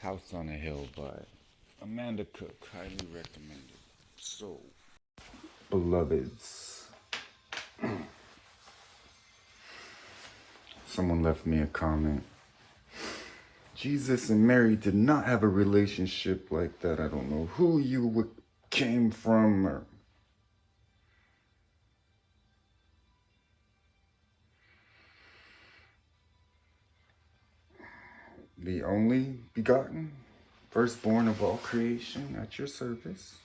House on a Hill by Amanda Cook. Highly recommended. So, beloveds, someone left me a comment. Jesus and Mary did not have a relationship like that. I don't know who you came from or the only begotten, firstborn of all creation, at your service.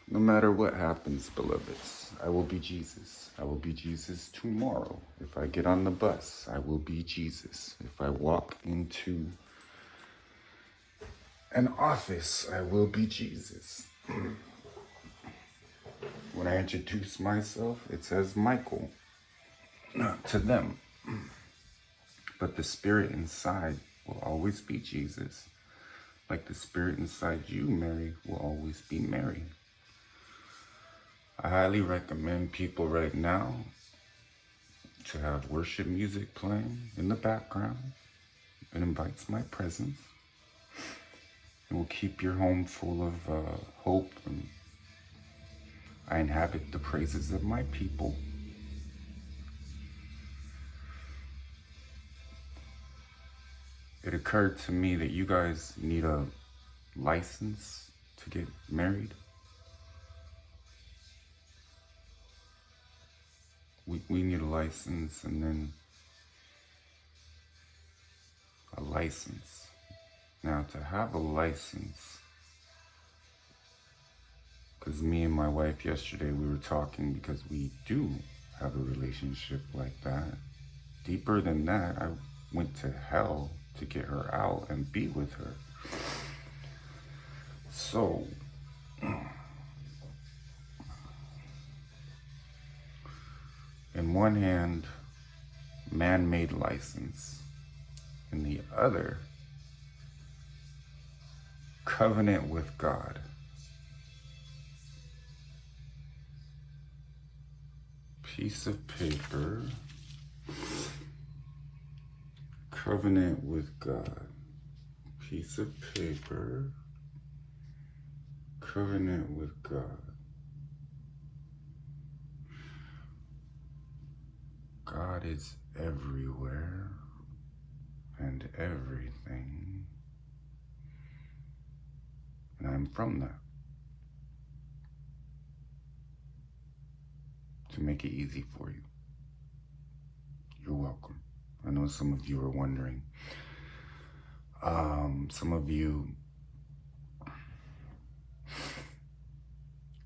No matter what happens, beloveds, I will be Jesus. I will be Jesus tomorrow. If I get on the bus, I will be Jesus. If I walk into an office, I will be Jesus. When I introduce myself, it says Michael to them. But the spirit inside will always be Jesus. Like the spirit inside you, Mary, will always be Mary. I highly recommend people right now to have worship music playing in the background. It invites my presence. It will keep your home full of hope. And I inhabit the praises of my people. It occurred to me that you guys need a license to get married. We need a license and then a license. Now, to have a license, because me and my wife yesterday, we were talking because we do have a relationship like that. Deeper than that, I went to hell to get her out and be with her. So, in one hand, man-made license. In the other, covenant with God. Piece of paper. Covenant with God. Piece of paper. Covenant with God. God is everywhere and everything. And I'm from that. To make it easy for you. You're welcome. I know some of you are wondering. Some of you,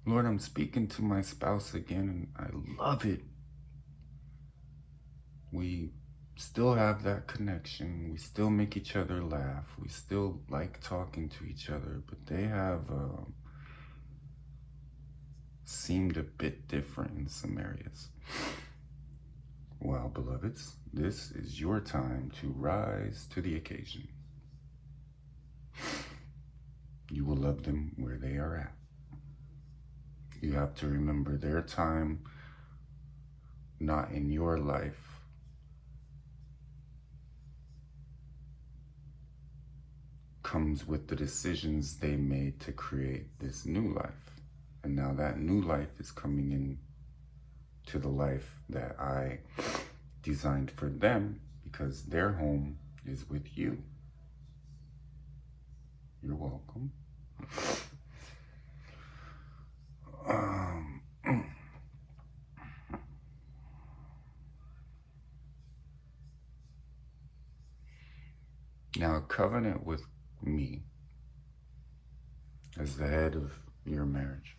Lord, I'm speaking to my spouse again, and I love it. We still have that connection. We still make each other laugh. We still like talking to each other, but they have seemed a bit different in some areas. Well, beloveds, this is your time to rise to the occasion. You will love them where they are at. You have to remember their time, not in your life, comes with the decisions they made to create this new life. And now that new life is coming in to the life that I designed for them because their home is with you. You're welcome. Now, a covenant with me as the head of your marriage.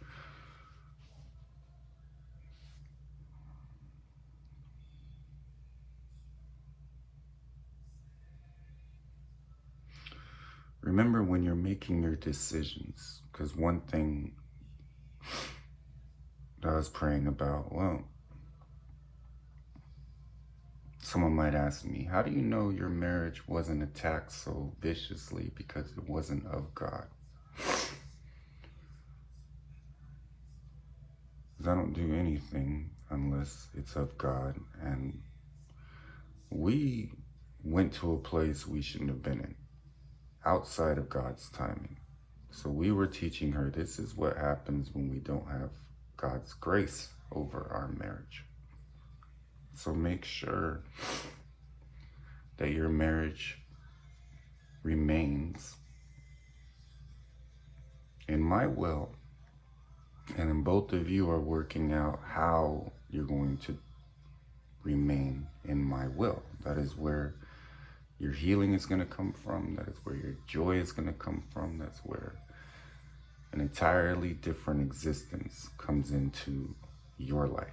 Remember when you're making your decisions, because one thing that I was praying about, well, someone might ask me, how do you know your marriage wasn't attacked so viciously because it wasn't of God? Because I don't do anything unless it's of God, and we went to a place we shouldn't have been in. outside of God's timing. So we were teaching her this is what happens when we don't have God's grace over our marriage. So make sure that your marriage remains in my will, and then both of you are working out how you're going to remain in my will. That is where your healing is going to come from. That is where your joy is going to come from. That's where an entirely different existence comes into your life.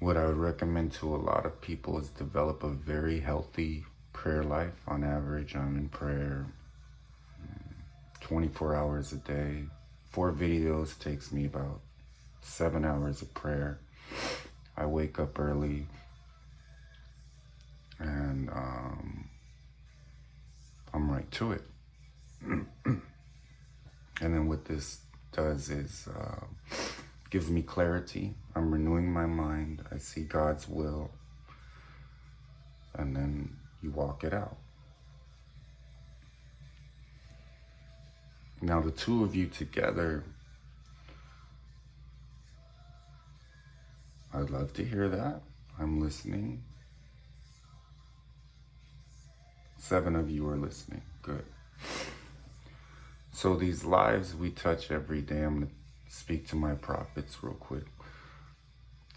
What I would recommend to a lot of people is develop a very healthy prayer life. On average, I'm in prayer 24 hours a day. 4 videos takes me about 7 hours of prayer. I wake up early, and I'm right to it. And then what this does is gives me clarity. I'm renewing my mind. I see God's will. And then you walk it out. Now the two of you together, I'd love to hear that. I'm listening. 7 of you are listening. Good. So these lives we touch every day, I'm going to speak to my prophets real quick.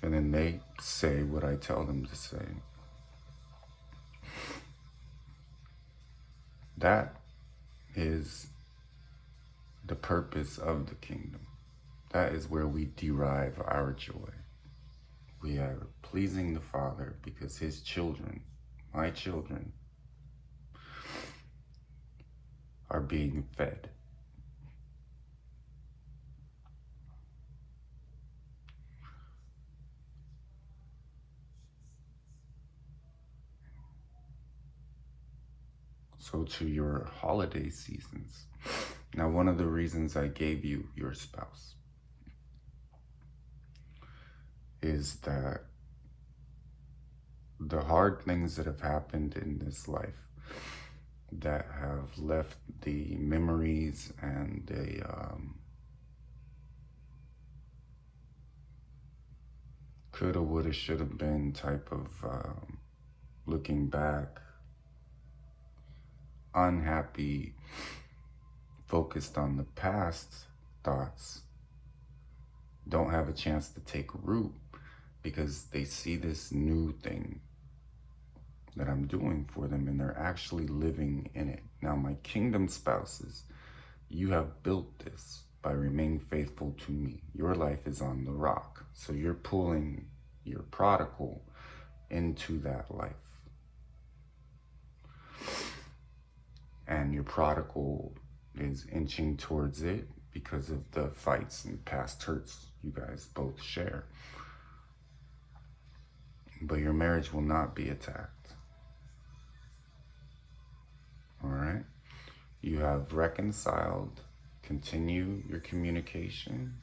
And then they say what I tell them to say. That is the purpose of the kingdom. That is where we derive our joy. We are pleasing the Father because his children, my children, are being fed. So to your holiday seasons. Now, one of the reasons I gave you your spouse is that the hard things that have happened in this life that have left the memories and the coulda, woulda, shoulda been type of looking back, unhappy, focused on the past thoughts don't have a chance to take root because they see this new thing that I'm doing for them and they're actually living in it. Now, my kingdom spouses, you have built this by remaining faithful to me. Your life is on the rock. So you're pulling your prodigal into that life. And your prodigal is inching towards it because of the fights and past hurts you guys both share. But your marriage will not be attacked. All right? You have reconciled. Continue your communication.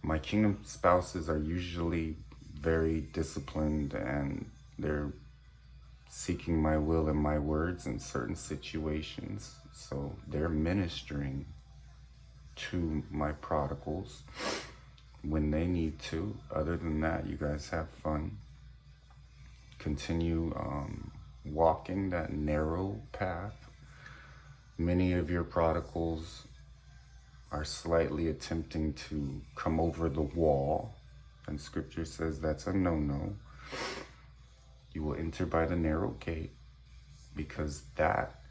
My kingdom spouses are usually very disciplined and they're seeking my will and my words in certain situations. So they're ministering to my prodigals when they need to. Other than that, you guys have fun. Continue walking that narrow path. Many of your prodigals are slightly attempting to come over the wall, and scripture says that's a no-no. You will enter by the narrow gate because that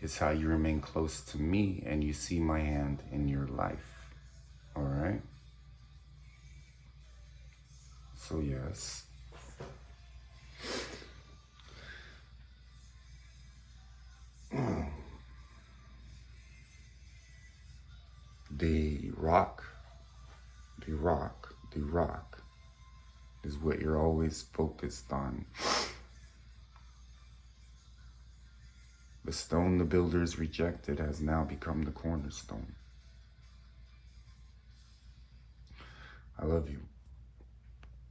is how you remain close to me and you see my hand in your life. All right? So yes. The rock is what you're always focused on. The stone the builders rejected has now become the cornerstone. I love you.